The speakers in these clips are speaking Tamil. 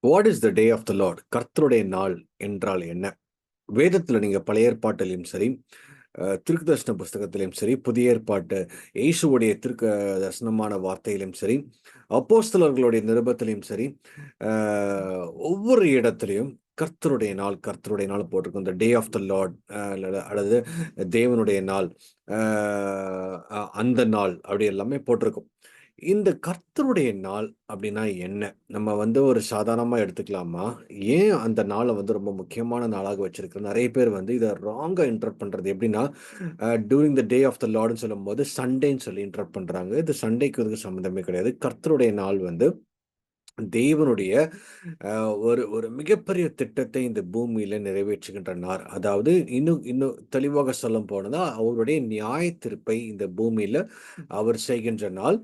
What is the day of the Lord? கர்த்தருடைய நாள் என்றால் என்ன? வேதத்துல நீங்க பழைய ஏற்பாட்டிலும் சரி, திருக்குதர்சன புஸ்தகத்திலும் சரி, புதிய ஏற்பாட்டு இயேசுவுடைய திருக்கு தரிசனமான வார்த்தையிலும் சரி, அப்போஸ்தலர்களுடைய நிருபத்திலும் சரி, அ ஒவ்வொரு இடத்திலும் கர்த்தருடைய நாள், கர்த்தருடைய நாள் போட்டிருக்கும். த டே ஆஃப் த லார்ட் அல்லது தேவனுடைய நாள், அ அந்த நாள் அப்படி எல்லாமே போட்டிருக்கும். இந்த கர்த்தருடைய நாள் அப்படின்னா என்ன? நம்ம ஒரு சாதாரணமா எடுத்துக்கலாமா? ஏன் அந்த நாள ரொம்ப முக்கியமான நாளாக வச்சிருக்கு? நெறைய பேர் இத ராங்கா இன்டர்ப்ரெட் பண்றது எப்படின்னா, டூரிங் த டே ஆஃப் த லார்ட்ன்னு சொல்லும்போது சண்டேன்னு சொல்லி இன்டர்ப்ரெட் பண்றாங்க. இது சண்டேக்கு இதுக்கு சம்மந்தமே கிடையாது. கர்த்தருடைய நாள் தேவனுடைய ஒரு ஒரு மிகப்பெரிய திட்டத்தை இந்த பூமியில நிறைவேற்றுகின்ற நாள். அதாவது இன்னும் இன்னும் தெளிவாக சொல்லப் போனதா, அவருடைய நியாயத்தீர்ப்பை இந்த பூமியில அவர் செய்கின்ற நாள்.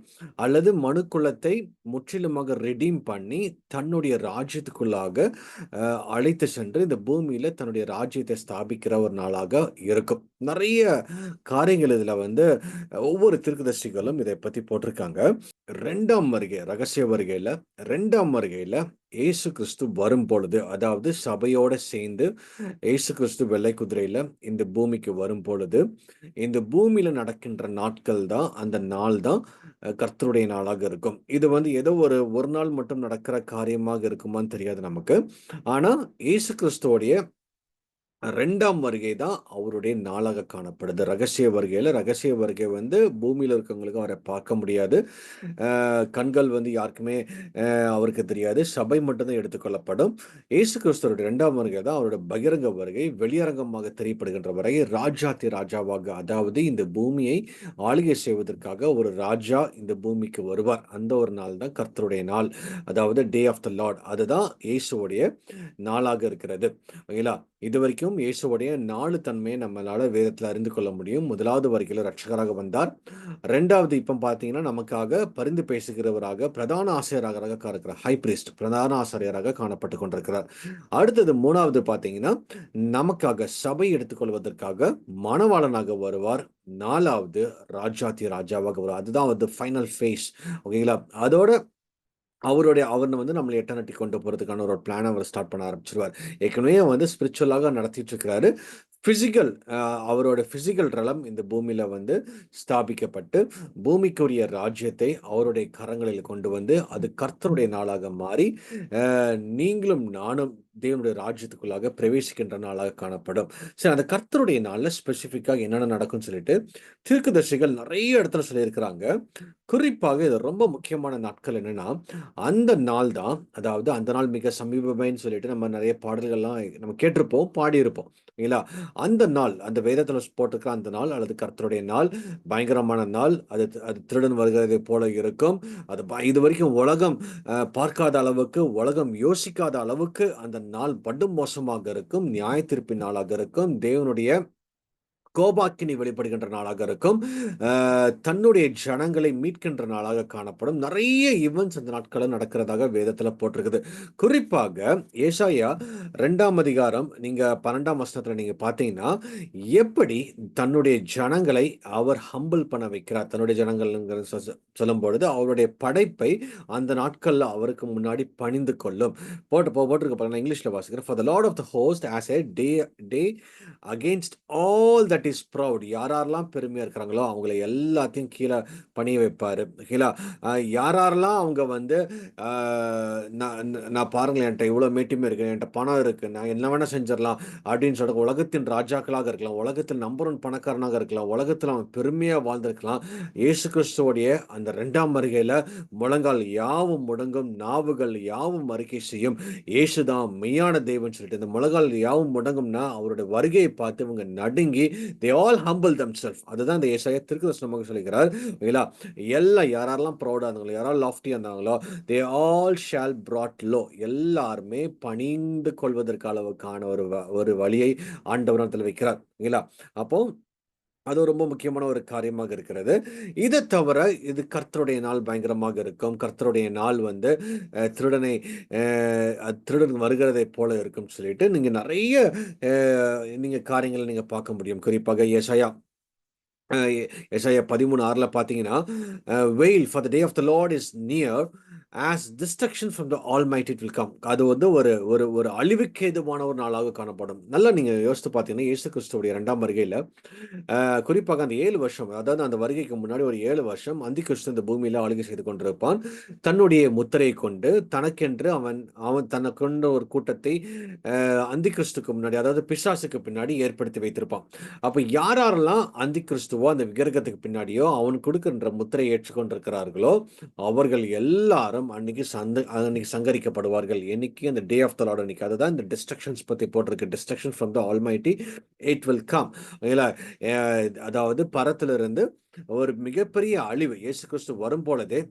அல்லது மனுக்குலத்தை முற்றிலுமாக ரெடீம் பண்ணி தன்னுடைய ராஜ்யத்துக்குள்ளாக அழைத்து சென்று இந்த பூமியில தன்னுடைய ராஜ்யத்தை ஸ்தாபிக்கிற ஒரு நாளாக இருக்கும். நெறைய காரியங்கள் இதுல ஒவ்வொரு தீர்க்கதரிசிகளும் இதை பத்தி போட்டிருக்காங்க. 2ஆம் வருகை, ரகசிய வருகையில 2ஆம் வருகையில இயேசு கிறிஸ்து வரும்பொழுது, அதாவது சபையோட சேர்ந்து இயேசு கிறிஸ்து வெள்ளை குதிரையில இந்த பூமிக்கு வரும்பொழுது, இந்த பூமியில நடக்கின்ற நாட்கள் தான், அந்த நாள் தான் கர்த்தருடைய நாளாக இருக்கும். இது ஏதோ ஒரு நாள் மட்டும் நடக்கிற காரியமாக இருக்குமான்னு தெரியாது நமக்கு. ஆனா, இயேசு கிறிஸ்துவோடைய 2ஆம் வருகை தான் அவருடைய நாளாக காணப்படுது. ரகசிய வருகை பூமியில இருக்கவங்களுக்கு அவர பார்க்க முடியாது. கண்கள் யாருக்குமே அவருக்கு தெரியாது. சபை மட்டும் தான் எடுத்துக்கொள்ளப்படும். இயேசு கிறிஸ்துவோட 2ஆம் வருகை தான் அவருடைய பகிரங்க வருகை. வெளியரங்கமாக தெரியப்படுகின்ற வரை ராஜாதி ராஜாவாக, அதாவது இந்த பூமியை ஆளுகை செய்வதற்காக ஒரு ராஜா இந்த பூமிக்கு வருவார். அந்த ஒரு நாள் தான் கர்த்தருடைய நாள். அதாவது டே ஆஃப் த லார்ட். அதுதான் இயேசுவுடைய நாளாக இருக்கிறது. ஓகேங்களா? இதுவரைக்கும் இயேசுவுடைய 4 தன்மையை நம்மளால வேதத்துல அறிந்து கொள்ள முடியும். 1வது வருகையில ரட்சகராக வந்தார். 2வது இப்ப பார்த்தீங்கன்னா, நமக்காக பரிந்து பேசுகிறவராக பிரதான ஆசிரியராக இருக்கிறார். ஹை பிரீஸ்ட் பிரதான ஆசிரியராக காணப்பட்டுக் கொண்டிருக்கிறார். அடுத்தது 3வது பார்த்தீங்கன்னா, நமக்காக சபை எடுத்துக்கொள்வதற்காக மணவாளனாக வருவார். 4வது ராஜாதி ராஜாவாக வருவார். அதுதான் ஃபைனல் ஃபேஸ். ஓகேங்களா? அதோட அவர நம்மள எட்டர்னிட்டி கொண்டு போறதுக்கான ஒரு பிளான அவர் ஸ்டார்ட் பண்ண ஆரம்பிச்சுருவார். ஏற்கனவே ஸ்பிரிச்சுவலாக நடத்திட்டு இருக்கிறாரு. பிசிக்கல் அவரோட பிசிக்கல் ரெலம் இந்த பூமியில ஸ்தாபிக்கப்பட்டு, பூமிக்குரிய ராஜ்யத்தை அவருடைய கரங்களில் கொண்டு அது கர்த்தருடைய நாளாக மாறி, நீங்களும் நானும் தேவனுடைய ராஜ்யத்துக்குள்ளாக பிரவேசிக்கின்ற நாளாக காணப்படும். சரி, அந்த கர்த்தருடைய நாள்ல ஸ்பெசிஃபிக்கா என்னென்ன நடக்கும்னு சொல்லிட்டு தீர்க்கதரிசிகள் நெறைய இடத்துல சொல்லியிருக்கிறாங்க. குறிப்பாக இது ரொம்ப முக்கியமான நாட்கள் என்னன்னா, அந்த நாள் தான், அதாவது அந்த நாள் மிக சமீபமேன்னு சொல்லிட்டு நம்ம நெறைய பாடல்கள்லாம் நம்ம கேட்டிருப்போம், பாடியிருப்போம். இல்லைங்களா? அந்த நாள், அந்த வேதத்துல போட்டிருக்கிற அந்த நாள் அல்லது கர்த்தருடைய நாள், பயங்கரமான நாள். அது திருடன் வருகிறதைப் போல இருக்கும். அது இதுவரைக்கும் உலகம் பார்க்காத அளவுக்கு, உலகம் யோசிக்காத அளவுக்கு அந்த நாள் படும் மோசமாக இருக்கும். நியாயத்தீர்ப்பின் நாளாக இருக்கும். தேவனுடைய கோபாக்கினி வெளிப்படுகின்ற நாளாக இருக்கும். தன்னுடைய ஜனங்களை மீட்கின்ற நாளாக காணப்படும். நெறைய ஈவென்ட்ஸ் அந்த நாட்கள்ல நடக்கிறதாக வேதத்துல போட்டிருக்குது. குறிப்பாக ஏசாயா 2ஆம் அதிகாரம் நீங்க 12ஆம் வசனத்துல நீங்க பார்த்தீங்கன்னா, எப்படி தன்னுடைய ஜனங்களை அவர் ஹம்பிள் பண்ண வைக்கிறார். தன்னுடைய ஜனங்கள்ங்கிற சொல்லும்பொழுது, அவருடைய படைப்பை அந்த நாட்கள்ல அவருக்கு முன்னாடி பணிந்து கொள்ளும். போட்டிருக்கு பாருங்க. நான் இங்கிலீஷ்ல வாசிக்கிறேன். "For the Lord of the host has a day against all that is proud." யாரெல்லாம் பெருமையா இருக்கிறாங்களோ அவங்கள எல்லாத்தையும் கீழே பணிய வைப்பாரு. ஓகேங்களா? யாரெல்லாம் அவங்க நான் பாருங்களேன், என்கிட்ட இவ்வளோ மேட்டிமை இருக்கு, என்கிட்ட பணம் இருக்கு, நான் என்ன வேணா செஞ்சிடலாம் அப்படின்னு சொல்ற உலகத்தின் ராஜாக்களாக இருக்கலாம், உலகத்தில் நம்பர் ஒன் பணக்காரனாக இருக்கலாம், உலகத்தில் அவன் பெருமையா வாழ்ந்திருக்கலாம். இயேசு கிறிஸ்துவோடைய அந்த 2ஆம் வருகையில முழங்கால் யாவும் முடங்கும், நாவுகள் யாவும் அறிக்கை செய்யும், இயேசுதான் மெய்யான தேவன் சொல்லிட்டு இந்த முழங்கால் யாவும் முடங்கும்னா அவருடைய வருகையை பார்த்து இவங்க நடுங்கி they all humble themselves. அதுதான் இந்த ஏசாயா தீர்க்கதரிசனமாக சொல்லுகிறார். இல்லைங்களா? எல்லாம் யாரெல்லாம் ப்ரௌடா இருந்தாங்களோ, யாரெல்லாம் லாஃப்டியா இருந்தாங்களோ, they all shall brought low. எல்லாருமே பணிந்து கொள்வதற்கு அளவுக்கான ஒரு வழியை ஆண்டவர் இடத்துல வைக்கிறார். இல்லைங்களா? அப்போ அது ரொம்ப முக்கியமான ஒரு காரியமாக இருக்கிறது. இத தவிர இது கர்த்தருடைய நாள் பயங்கரமாக இருக்கும். கர்த்தருடைய நாள் திருடனை திருடன் வருகிறதைப் போல இருக்கும்னு சொல்லிட்டு நீங்க நெறைய அ நீங்க காரியங்கள நீங்க பார்க்க முடியும். குறிப்பாக எசாயா 13:6ல பார்த்தீங்கன்னா, "வெயில், for the day of the Lord is near. As destruction from the almighty it will come. அது வந்து ஒரு ஒரு ஒரு அழிவுக்கு ஏதுவான ஒரு நாளாக காணப்படும். நல்லா நீங்க யோசித்து பார்த்தீங்கன்னா, இயேசு கிறிஸ்துவுடைய 2ஆம் வருகையில குறிப்பாக அந்த 7 வருஷம், அதாவது அந்த வருகைக்கு முன்னாடி ஒரு 7 வருஷம் அந்திகிறிஸ்து இந்த பூமியில ஆளுகை செய்து கொண்டிருப்பான். தன்னுடைய முத்திரையை கொண்டு தனக்கென்று அவன் அவன் தனக்கென்ற ஒரு கூட்டத்தை அந்திகிறிஸ்துக்கு முன்னாடி, அதாவது பிசாசுக்கு பின்னாடி ஏற்படுத்தி வைத்திருப்பான். அப்ப யாரெல்லாம் அந்திகிறிஸ்துவோ அந்த விக்கிரகத்துக்கு பின்னாடியோ அவன் கொடுக்கின்ற முத்திரையை ஏற்றுக்கொண்டிருக்கிறார்களோ அவர்கள் எல்லாரும் அன்னைக்கு சங்கரிக்கப்படுவார்கள். என்னைக்கு அந்த டே ஆஃப் த லார்ட் அன்னைக்கு. அதுதான் இந்த டிஸ்ட்ரக்ஷன்ஸ் பத்தி போட்டிருக்கு. Destruction from the almighty it will come. அதாவது பரத்திலிருந்து ஒரு மிகப்பெரிய அழிவு இயேசு கிறிஸ்து வரும் பொழுதே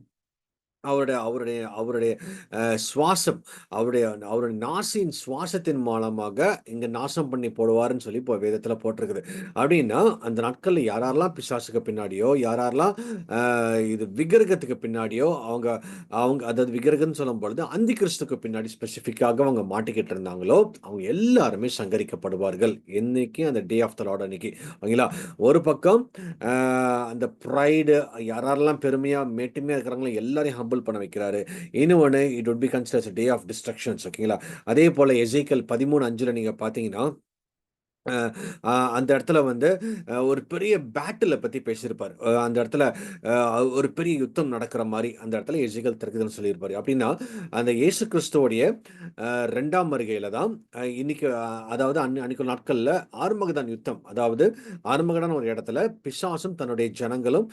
அவருடைய அவருடைய அவருடைய சுவாசம், அவருடைய அவருடைய நாசியின் சுவாசத்தின் மூலமாக இங்க நாசம் பண்ணி போடுவாருன்னு சொல்லி இப்போ வேதத்துல போட்டிருக்குது. அப்படின்னா அந்த நாட்கள்ல யாரெல்லாம் பிசாசுக்கு பின்னாடியோ, யாரெல்லாம் இது விக்கிரகத்துக்கு பின்னாடியோ அவங்க அவங்க அதாவது விக்கிரகம்னு சொல்லும் பொழுது அந்தி கிறிஸ்துக்கு பின்னாடி ஸ்பெசிஃபிக்காக அவங்க மாட்டிக்கிட்டு இருந்தாங்களோ, அவங்க எல்லாருமே சங்கரிக்கப்படுவார்கள். என்னைக்கு அந்த டே ஆஃப் த லார்ட் அன்னைக்கு. ஓகேங்களா? ஒரு பக்கம் அந்த ப்ரைடு யாரெல்லாம் பெருமையா மேட்டுமையா இருக்கிறாங்களோ எல்லாரையும் ஹம்பிள் பண்ண வைக்கிறாரு. இன்னொன்னு it would be considers day of destructions. ஓகேங்களா? அதே போல எசேக்கியேல் 13:5 நீங்க பார்த்தீங்கன்னா, அ அ அந்த இடத்துல வந்து ஒரு பெரிய பேட்டில பத்தி பேசியிருப்பாரு. அந்த இடத்துல அ ஒரு பெரிய யுத்தம் நடக்கிற மாரி அந்த இடத்துல எசேக்கியேல் தரிசனம் சொல்லியிருப்பாரு. அப்படின்னா, அந்த இயேசு கிறிஸ்துவோடைய 2ஆம் வருகையில தான் இன்னைக்கு அதாவது அன்னைக்கு நாட்கள்ல ஆர்மகதான் யுத்தம். அதாவது ஆர்மகடான் ஒரு இடத்துல பிசாசும் தன்னுடைய ஜனங்களும்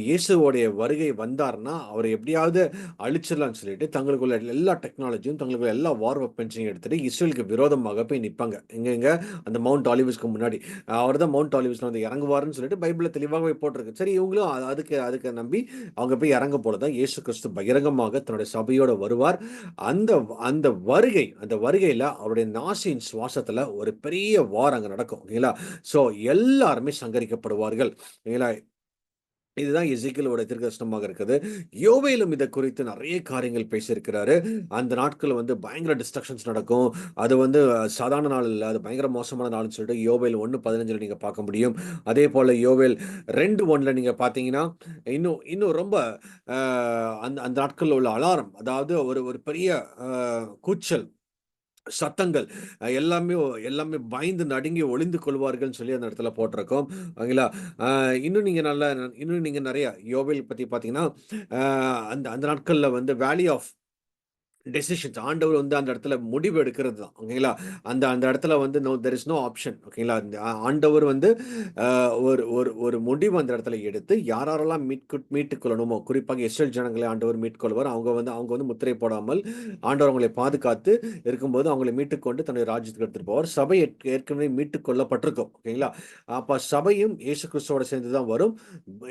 இயேசுவோடைய வருகை வந்தார்ன்னா, அவர எப்படியாவது அழிச்சிடலாம்னு சொல்லிட்டு தங்களுக்குள்ள எல்லா டெக்னாலஜியும், தங்களுக்குள்ள எல்லா வார் வெப்பன்ஸையும் எடுத்துட்டு இஸ்ரேலுக்கு விரோதமாக போய் நிப்பாங்க. எங்கெங்க? அந்த மவுண்ட் ஆலிவ்ஸ்க்கு முன்னாடி. அவர் தான் மவுண்ட் ஆலிவ்ஸ்ல வந்து இறங்குவாருன்னு சொல்லிட்டு பைபிள்ல தெளிவாகவே போட்டிருக்கு. சரி இவங்களும் அதுக்கு அதுக்கு நம்பி அவங்க போய் இறங்க போல தான் இயேசு கிறிஸ்து பகிரங்கமாக தன்னுடைய சபையோட வருவார். அந்த அந்த அந்த வருகையில அவருடைய நாசியின் சுவாசத்துல ஒரு பெரிய வார் அங்க நடக்கும். ஓகேங்களா? சோ எல்லாருமே சங்கரிக்கப்படுவார்கள். ஓகேங்களா? இதுதான் எசேக்கியேலோட தீர்க்கதரிசனமாக இருக்குது. யோவேலும் இத குறித்து நெறைய காரியங்கள் பேசியிருக்கிறாரு. அந்த நாட்கள்ல வந்து பயங்கர டிஸ்ட்ரக்ஷன்ஸ் நடக்கும். அது வந்து சாதாரண நாள் இல்ல. அது பயங்கர மோசமான நாள்னு சொல்லிட்டு யோவேல் 1:15 நீங்க பார்க்க முடியும். அதேபோல யோவேல் 2:1 நீங்க பார்த்தீங்கன்னா, இன்னும் இன்னும் ரொம்ப அ அந்த அந்த நாட்கள்ல உள்ள அலாரம், அதாவது ஒரு ஒரு பெரிய அ கூச்சல், சத்தங்கள் எல்லாமே எல்லாமே பயந்து நடுங்கி ஒளிந்து கொள்வார்கள்ன்னு சொல்லி அந்த இடத்துல போட்டிருக்கும். ஓகேங்களா? அ இன்னும் நீங்க நெறைய யோவேல் பத்தி பார்த்தீங்கன்னா, அ அந்த அந்த நாட்கள்ல வந்து வேலி ஆஃப் டெசிஷன்ஸ் ஆண்டவர் வந்து அந்த இடத்துல முடிவு எடுக்கிறது தான். ஓகேங்களா? அந்த அந்த இடத்துல வந்து தேர் இஸ் நோ ஆப்ஷன். ஓகேங்களா? இந்த ஆண்டவர் வந்து ஒரு ஒரு ஒரு முடிவு அந்த இடத்துல எடுத்து யார் யாரெல்லாம் மீட்டுக் கொள்ளணுமோ, குறிப்பாக இஸ்ரவேல் ஜனங்களை ஆண்டவர் மீட்கொள்வார். அவங்க வந்து முத்திரை போடாமல் ஆண்டவர் அவங்களை பாதுகாத்து இருக்கும்போது அவங்களை மீட்டுக்கொண்டு தன்னுடைய ராஜ்யத்துக்கு எடுத்துட்டு போவார். சபை ஏற்கனவே மீட்டுக் கொள்ளப்பட்டிருக்கும். ஓகேங்களா? அப்ப சபையும் இயேசு கிறிஸ்துவோட சேர்ந்து தான் வரும்.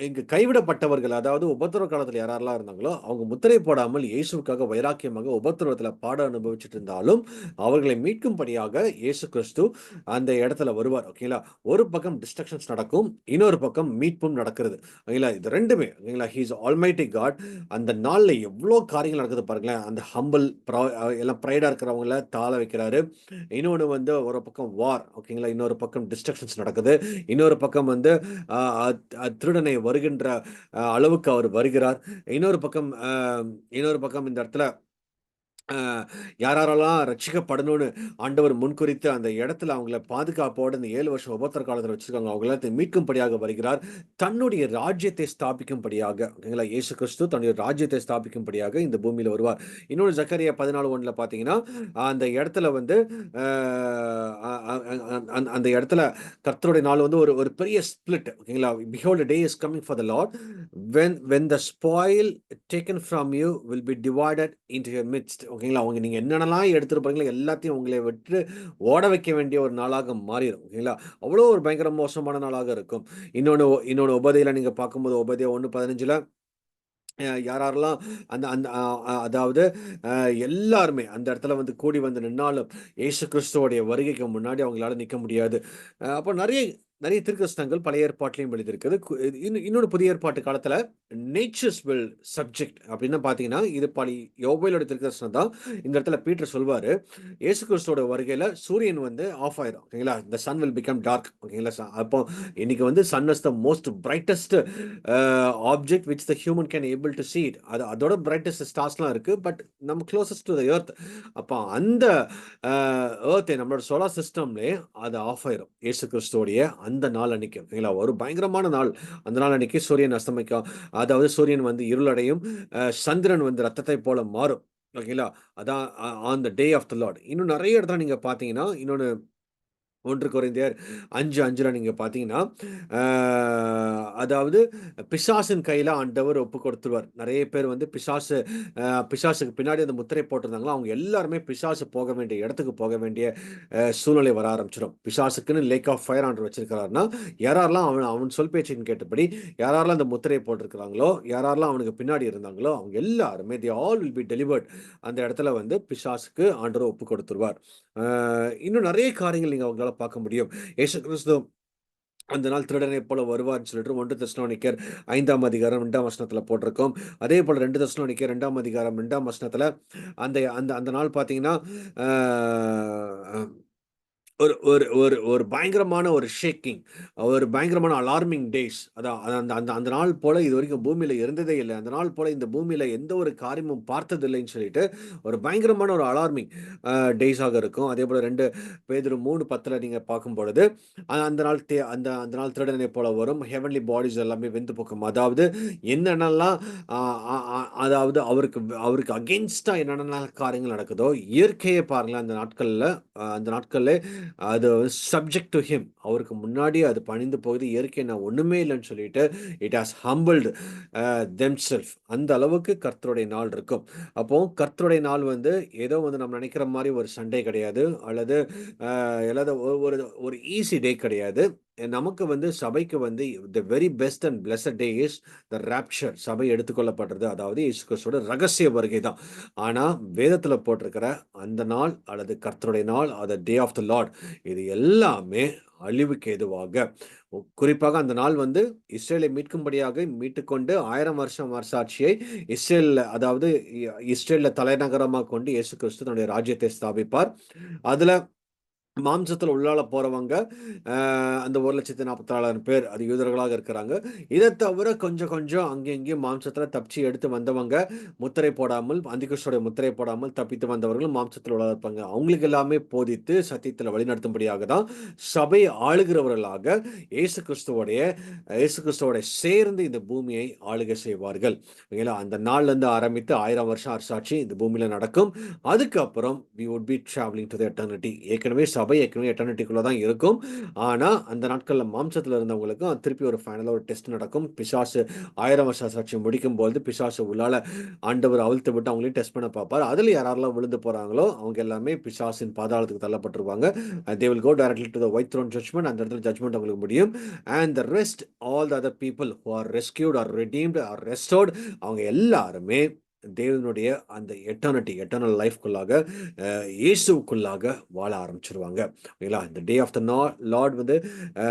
இங்கு கைவிடப்பட்டவர்கள், அதாவது உபத்திரவ காலத்துல யாரெல்லாம் இருந்தாங்களோ, அவங்க முத்திரை போடாமல் இயேசுவுக்காக வைராக்கியமாக உபத்திரவத்துல பாட அனுபவிச்சுட்டு இருந்தாலும், அவர்களை மீட்கும்படியாக இயேசு கிறிஸ்து அந்த இடத்துல வருவார். ஓகேங்களா? ஒரு பக்கம் டிஸ்ட்ரக்ஷன்ஸ் நடக்கும். இன்னொரு பக்கம் மீட்பும் நடக்கிறது. ஓகேங்களா? இது 2மே ஓகேங்களா? He is almighty God. அந்த நாள்ல எவ்ளோ காரியங்கள் நடக்குது பாருங்களேன். அந்த ஹம்பிள் எல்லாம் பிரைடா இருக்கிறவங்கள தாழ வைக்கிறாரு. இன்னொன்னு வந்து ஒரு பக்கம் வார். ஓகேங்களா? இன்னொரு பக்கம் டிஸ்ட்ரக்ஷன்ஸ் நடக்குது. இன்னொரு பக்கம் வந்து அ திருடனை வருகின்ற அளவுக்கு அவர் வருகிறார். இன்னொரு பக்கம் இன்னொரு பக்கம் இந்த இடத்துல அ யாரெல்லாம் ரட்சிக்கப்படணும்னு ஆண்டவர் முன்குறித்து அந்த இடத்துல அவங்கள பாதுகாப்போட இந்த 7 வருஷம் உபத்திர காலத்துல வச்சிருக்காங்க. அவங்கள எல்லாத்தையும் மீட்கும்படியாக வருகிறார். தன்னுடைய ராஜ்யத்தை ஸ்தாபிக்கும்படியாக, ஓகேங்களா? இயேசு கிறிஸ்து தன்னுடைய ராஜ்யத்தை ஸ்தாபிக்கும்படியாக இந்த பூமியில வருவார். இன்னொரு ஜக்கரியா 14:1 பார்த்தீங்கன்னா, அந்த இடத்துல வந்து அ அ அ அந்த இடத்துல கர்த்தருடைய நாள் வந்து ஒரு ஒரு பெரிய ஸ்பிளிட். ஓகேங்களா? "Behold a day is coming for the Lord when the spoil taken from you will be divided into your midst." ஓகேங்களா? நீங்க என்னென்னலாம் எடுத்துட்டு போறீங்களோ எல்லாத்தையும் உங்களை விட்டு ஓட வைக்க வேண்டிய ஒரு நாளாக மாறிரும். ஓகேங்களா? அவ்வளோ ஒரு பயங்கர மோசமான நாளாக இருக்கும். இன்னொன்னு இன்னொன்னு உபதேயில நீங்க பார்க்கும்போது உபதேயம் 1:15 யாரெல்லாம் அந்த அந்த அதாவது எல்லாருமே அந்த இடத்துல வந்து கூடி வந்து நின்னாலும், இயேசு கிறிஸ்துவோடைய வருகைக்கு முன்னாடி அவங்களால நிக்க முடியாது. அப்ப நெறைய நிறைய தீர்க்கதரிசனங்கள் பழைய ஏற்பாட்டிலையும் எழுதியிருக்குது. இன்னொரு புதிய ஏற்பாட்டு காலத்துல நேச்சர்ஸ் வில் சப்ஜெக்ட் அப்படின்னு பார்த்தீங்கன்னா, இது யோவேலோட தீர்க்கதரிசனம் தான். இந்த இடத்துல பீட்டர் சொல்வாரு, இயேசு கிறிஸ்துவோட வருகையில சூரியன் வந்து ஆஃப் ஆயிரும். ஓகேங்களா? The sun will become dark. ஓகேங்களா? அப்போ இன்னைக்கு வந்து sun is the most brightest object which the human can able to see it. அதோட பிரைட்டஸ்ட் ஸ்டார்ஸ்லாம் இருக்கு. பட் நம்ம க்ளோசஸ்ட் டு த எர்த். அப்போ அந்த எர்த் நம்மளோட சோலார் சிஸ்டம்லே அது ஆஃப் ஆயிரும். இயேசு கிறிஸ்துவோடைய அந்த நாள் அன்னைக்கு. ஓகேங்களா? ஒரு பயங்கரமான நாள். அந்த நாள் அன்னைக்கு சூரியன் அஸ்தமிக்கும். அதாவது சூரியன் வந்து இருளடையும். சந்திரன் வந்து ரத்தத்தை போல மாறும். ஓகேங்களா? அதான் on the day of the Lord. இன்னும் நிறைய இடத்துல நீங்க பார்த்தீங்கன்னா, இன்னொன்னு 1 கொரிந்தியர் 5:5 நீங்க பார்த்தீங்கன்னா, ஆ அதாவது பிசாசின் கையில ஆண்டவர் ஒப்பு கொடுத்துருவார். நெறைய பேர் வந்து பிசாசுக்கு பின்னாடி அந்த முத்திரை போட்டிருந்தாங்களோ, அவங்க எல்லாருமே பிசாசு போக வேண்டிய இடத்துக்கு போக வேண்டிய சூழ்நிலை வர ஆரம்பிச்சுரும். பிசாசுக்குன்னு லேக் ஆஃப் ஃபயர் ஆண்டவர் வச்சிருக்கிறார்ன்னா, யாரெல்லாம் அவன் அவன் சொல் பேச்சின் கேட்டபடி யாரெல்லாம் அந்த முத்திரையை போட்டிருக்கிறாங்களோ, யாரெல்லாம் அவனுக்கு பின்னாடி இருந்தாங்களோ, அவங்க எல்லாருமே they all will be delivered. அந்த இடத்துல வந்து பிசாசுக்கு ஆண்டவர் ஒப்பு கொடுத்துருவார். இன்னும் நெறைய காரியங்கள் நீங்க அவங்களால பார்க்க முடியும். இயேசு கிறிஸ்து அந்த நாள் திருடனைப் போல வருவார்ன்னு சொல்லிட்டு 1 தெசலோனிக்கர் 5ஆம் அதிகாரம் 2ஆம் வசனத்துல போட்டிருக்கும். அதேபோல 2 தெசலோனிக்கர் 2ஆம் அதிகாரம் 2ஆம் வசனத்துல அந்த அந்த அந்த நாள் பார்த்தீங்கன்னா, ஆ ஒரு ஒரு ஒரு ஒரு பயங்கரமான ஒரு ஷேக்கிங், ஒரு பயங்கரமான அலார்மிங் டேஸ். அதான் அந்த அந்த அந்த நாள் போல இதுவரைக்கும் பூமியில இருந்ததே இல்ல. அந்த நாள் போல இந்த பூமியில எந்த ஒரு காரியமும் பார்த்ததில்லைன்னு சொல்லிட்டு, ஒரு பயங்கரமான ஒரு அலார்மிங் டேஸாக இருக்கும். அதேபோல 2 பேதுரு 3:10 நீங்க பார்க்கும்பொழுது, அந்த நாள் அந்த அந்த நாள் திருடனைப் போல வரும். ஹெவன்லி பாடிஸ் எல்லாமே வெந்து போகும். அதாவது என்னென்னலாம் அ அ அ அதாவது அவருக்கு அவருக்கு அகெயின்ஸ்ட்டா என்னென்னலாம் காரியங்கள் நடக்குதோ, இயற்கையை பாருங்களேன் அந்த நாட்கள்ல அது சப்ஜெக்ட் டு ஹிம். அவருக்கு முன்னாடி அது பணிந்து போகுது. இயற்கை நான் ஒண்ணுமே இல்லன்னு சொல்லிட்டு, இட் ஹாஸ் ஹம்பிள்டு தெம்செல்ஃப். அந்த அளவுக்கு கர்த்தருடைய நாள் இருக்கும். அப்போ கர்த்தருடைய நாள் வந்து ஏதோ வந்து நம்ம நினைக்கிற மாரி ஒரு சண்டே கிடையாது. அல்லது எல்லாத ஒரு ஒரு ஒரு ஈஸி டே கிடையாது. நமக்கு வந்து சபைக்கு வந்து the very best and blessed day is the rapture. சபை எடுத்துக்கொள்ளப்படுறது. அதாவது இயேசு கிறிஸ்துவோட ரகசிய வருகை தான். ஆனா வேதத்துல போட்டிருக்கிற அந்த நாள் அல்லது கர்த்தருடைய நாள், அது டே ஆஃப் த லார்ட். இது எல்லாமே அழிவுக்கு ஏதுவாக, குறிப்பாக அந்த நாள் வந்து இஸ்ரேலை மீட்கும்படியாக மீட்டுக்கொண்டு 1000 வருஷம் அரசாட்சியை அதாவது இஸ்ரேல்ல தலைநகரமா கொண்டு இயேசு கிறிஸ்து தன்னுடைய ராஜ்யத்தை ஸ்தாபிப்பார். அதுல மாம்சத்துல உள்ளால போறவங்க அந்த 1,44,000 பேர் அது யூதர்களாக இருக்கிறாங்க. இதை தவிர கொஞ்சம் கொஞ்சம் அங்கேயும் இங்கேயும் மாம்சத்துல தப்பிச்சு எடுத்து வந்தவங்க, முத்திரை போடாமல் அந்திகிறிஸ்துவோட முத்திரை போடாமல் தப்பித்து வந்தவர்கள் மாம்சத்தில் உள்ள இருப்பாங்க. அவங்களுக்கு எல்லாமே போதித்து சத்தியத்துல வழிநடத்தும்படியாக தான் சபை ஆளுகிறவர்களாக இயேசு கிறிஸ்துவோடைய இயேசு கிறிஸ்துவோட சேர்ந்து இந்த பூமியை ஆளுகை செய்வார்கள். ஓகேங்களா? அந்த நாள்ல இருந்து ஆரம்பித்து 1000 வருஷம் அரசாட்சி இந்த பூமியில நடக்கும். அதுக்கப்புறம் we would be traveling to the eternity. சபை ஏற்கனவே எட்டர்னிட்டிக்குள்ள தான் இருக்கும். ஆனா அந்த நாட்கள்ல மாம்சத்துல இருந்தவங்களுக்கு திருப்பி ஒரு ஃபைனலா ஒரு டெஸ்ட் நடக்கும். பிசாசு 1000 வருஷ சாட்சி முடிக்கும்போது பிசாசு உள்ளால ஆண்டவர் அவிழ்த்து விட்டு அவங்களையும் டெஸ்ட் பண்ண பார்ப்பார். அதுல யாரெல்லாம் விழுந்து போறாங்களோ அவங்க எல்லாமே பிசாசின் பாதாளத்துக்கு தள்ளப்பட்டுருவாங்க. they will go directly to the white throne judgment. அந்த இடத்துல ஜட்ஜ்மெண்ட் அவங்களுக்கு முடியும். and the rest all the other people who are rescued or redeemed or restored, அவங்க எல்லாருமே தேவனுடைய அந்த எட்டர்னல் லைஃப்குள்ளாக இயேசுக்குள்ளாக வாழ ஆரம்பிச்சிருவாங்க. ஓகேங்களா? இந்த டே ஆஃப் த லார்ட் வந்து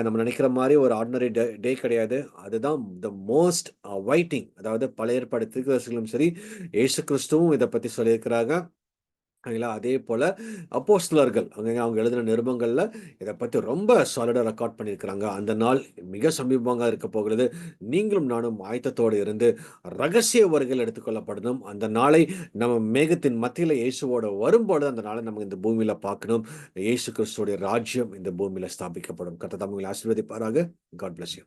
நம்ம நினைக்கிற மாதிரி ஒரு ஆர்டினரி டே கிடையாது. அதுதான் த மோஸ்ட் வைட்டிங். அதாவது பழைய ஏற்பாடு தீர்க்கதரிசிகளும் சரி, இயேசு கிறிஸ்துவும் இதை பத்தி சொல்லியிருக்கிறாங்க. சரிங்களா? அதே போல அப்போஸ்தலர்கள் அவங்க எழுதின நிருபங்கள்ல இதை பத்தி ரொம்ப சாலிடா ரெக்கார்ட் பண்ணியிருக்கிறாங்க. அந்த நாள் மிக சமீபமாக இருக்க போகிறது. நீங்களும் நானும் ஆயத்தத்தோடு இருந்து ரகசிய வருகையில் எடுத்துக்கொள்ளப்படணும். அந்த நாளை நம்ம மேகத்தின் மத்தியில இயேசுவோட வரும்போது அந்த நாளை நம்ம இந்த பூமியில பார்க்கணும். இயேசு கிறிஸ்துவோடைய ராஜ்யம் இந்த பூமியில ஸ்தாபிக்கப்படும். கர்த்தர் தாமே உங்களை ஆசீர்வதிப்பாராக. God bless you.